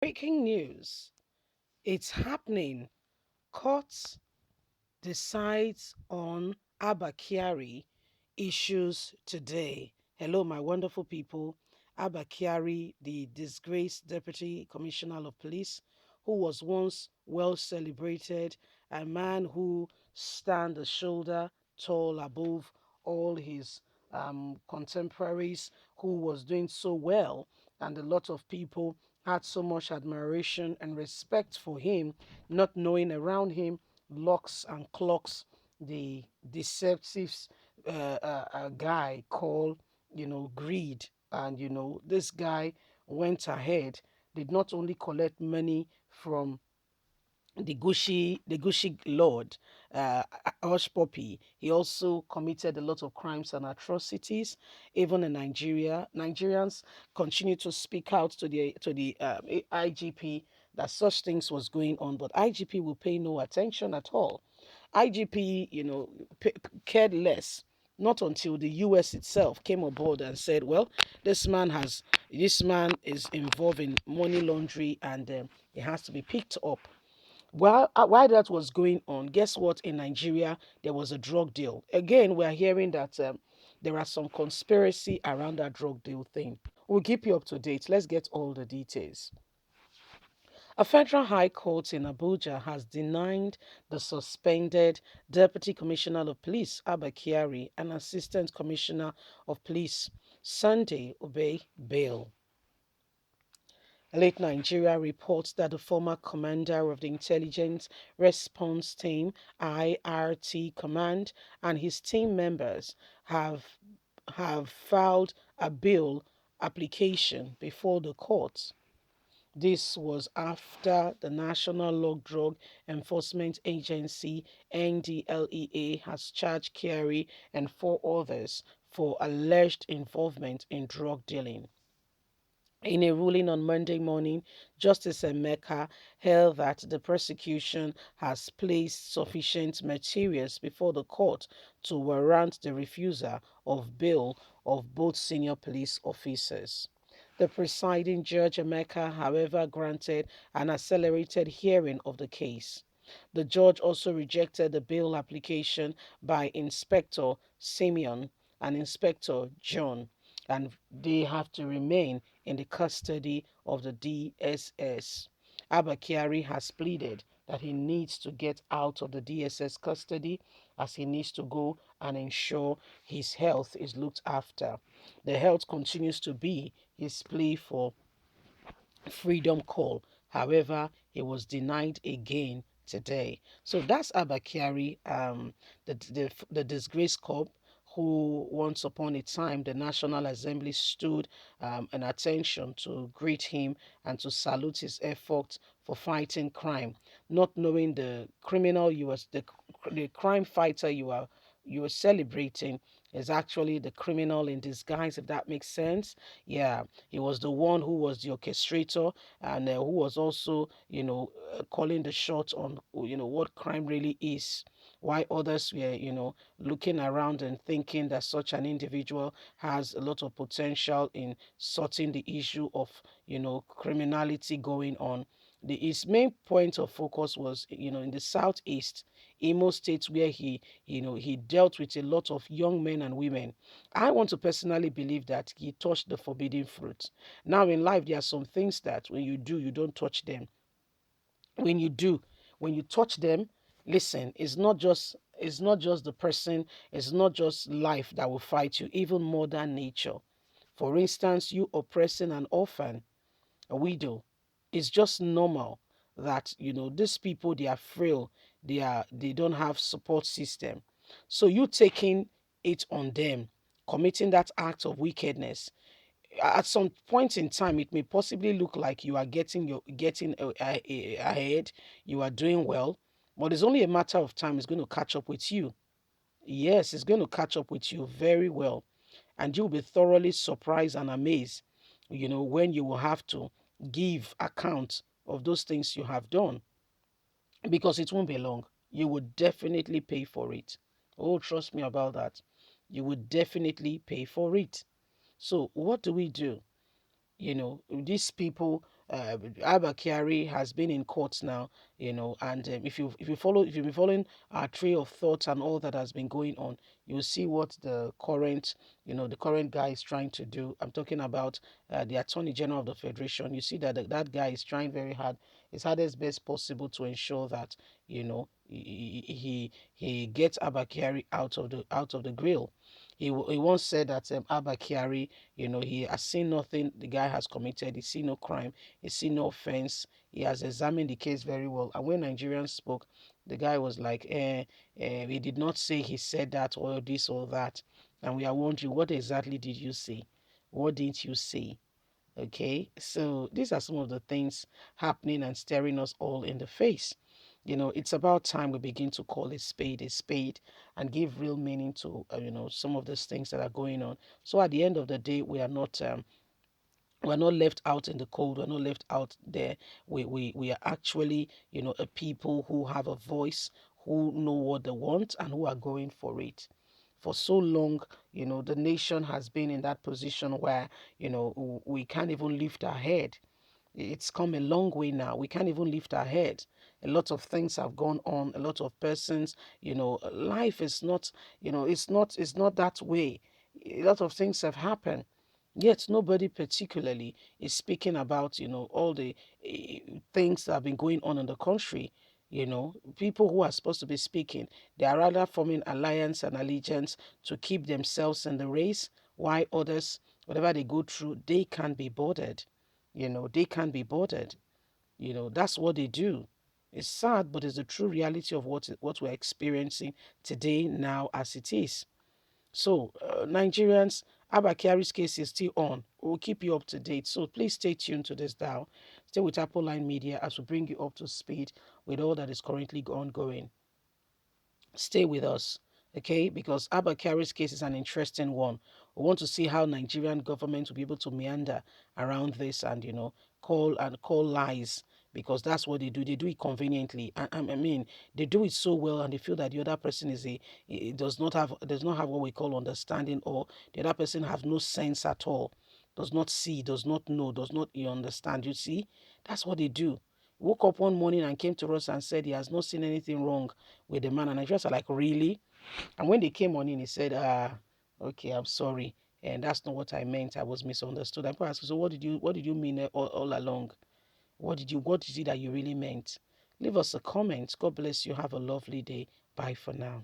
Breaking news. It's happening. Court decides on Abba Kyari issues today. Hello, my wonderful people. Abba Kyari, the disgraced Deputy Commissioner of Police, who was once well celebrated, a man who stand a shoulder tall above all his contemporaries, who was doing so well, and a lot of people had so much admiration and respect for him, not knowing around him locks and clocks the deceptive guy called, greed. And, this guy went ahead, did not only collect money from the Gushi Lord, uh, Hush Puppy. He also committed a lot of crimes and atrocities, even in Nigeria. Nigerians continue to speak out to the IGP that such things was going on, but IGP will pay no attention at all. IGP, cared less. Not until the US itself came aboard and said, well, this man is involved in money laundering, and it has to be picked up. Well, while that was going on, guess what? In Nigeria, there was a drug deal. Again, we're hearing that there are some conspiracy around that drug deal thing. We'll keep you up to date. Let's get all the details. A federal high court in Abuja has denied the suspended Deputy Commissioner of Police, Abba Kyari, and Assistant Commissioner of Police, Sunday Obey, bail. Late Nigeria reports that the former commander of the Intelligence Response Team, IRT Command, and his team members have filed a bail application before the court. This was after the National Log Drug Enforcement Agency (NDLEA) has charged Kyari and four others for alleged involvement in drug dealing. In a ruling on Monday morning, Justice Emeka held that the prosecution has placed sufficient materials before the court to warrant the refusal of bail of both senior police officers. The presiding judge, Emeka, however, granted an accelerated hearing of the case. The judge also rejected the bail application by Inspector Simeon and Inspector John, and they have to remain in the custody of the DSS. Abba Kyari has pleaded that he needs to get out of the DSS custody, as he needs to go and ensure his health is looked after. The health continues to be his plea for freedom call. However, he was denied again today. So that's Abba Kyari, the disgraced cop who once upon a time the National Assembly stood in attention to greet him and to salute his efforts for fighting crime, not knowing the criminal the crime fighter you are celebrating is actually the criminal in disguise, if that makes sense. Yeah, he was the one who was the orchestrator, and who was also, calling the shots on, what crime really is. Why others were, looking around and thinking that such an individual has a lot of potential in sorting the issue of, criminality going on. His main point of focus was, in the southeast, Imo State, where he dealt with a lot of young men and women. I want to personally believe that he touched the forbidden fruit. Now in life, there are some things that when you do, you don't touch them. When you do, when you touch them, listen, it's not just the person, it's not just life that will fight you, even more than nature. For instance, you oppressing an orphan, a widow. It's just normal that these people, they are frail, they don't have support system. So you taking it on them, committing that act of wickedness, at some point in time it may possibly look like you are getting ahead, you are doing well, but it's only a matter of time. It's going to catch up with you. Yes, it's going to catch up with you very well, and you'll be thoroughly surprised and amazed, when you will have to give account of those things you have done, because it won't be long. You would definitely pay for it. Oh, trust me about that. You would definitely pay for it. So what do we do? These people, Abba Kyari has been in court now, and if you've been following our trail of thoughts and all that has been going on, you'll see what the current guy is trying to do. I'm talking about the Attorney General of the Federation. You see that that guy is trying very hard, his hardest best possible to ensure that he gets Abba Kyari out of the grill. He once said that Abba Kyari, he has seen nothing the guy has committed. He's seen no crime. He's seen no offense. He has examined the case very well. And when Nigerians spoke, the guy was like, he did not say he said that or this or that. And we are wondering, what exactly did you say? What didn't you say? Okay, so these are some of the things happening and staring us all in the face. It's about time we begin to call a spade and give real meaning to, some of these things that are going on. So at the end of the day, we're not left out in the cold. We're not left out there. We are actually, a people who have a voice, who know what they want and who are going for it. For so long, the nation has been in that position where, we can't even lift our head. It's come a long way now. We can't even lift our head. A lot of things have gone on. A lot of persons, life is not, it's not that way. A lot of things have happened. Yet nobody particularly is speaking about, all the things that have been going on in the country. People who are supposed to be speaking, they are rather forming alliance and allegiance to keep themselves in the race, while others, whatever they go through, they can't be bothered. They can't be bothered. That's what they do. It's sad, but it's the true reality of what we're experiencing today, now, as it is. So, Nigerians, Abba Kyari's case is still on. We'll keep you up to date. So, please stay tuned to this dial. Stay with Apple Line Media as we bring you up to speed with all that is currently ongoing. Stay with us, okay? Because Abba Kyari's case is an interesting one. We want to see how Nigerian government will be able to meander around this and call lies, because that's what they do. They do it conveniently. I mean, they do it so well, and they feel that the other person does not have what we call understanding, or the other person has no sense at all, does not see, does not know, does not understand. You see, that's what they do. Woke up one morning and came to us and said he has not seen anything wrong with the man. And I just like, really? And when they came on in, he said, okay, I'm sorry. And that's not what I meant. I was misunderstood. I asked, so what did you mean all along? What is it that you really meant? Leave us a comment. God bless you. Have a lovely day. Bye for now.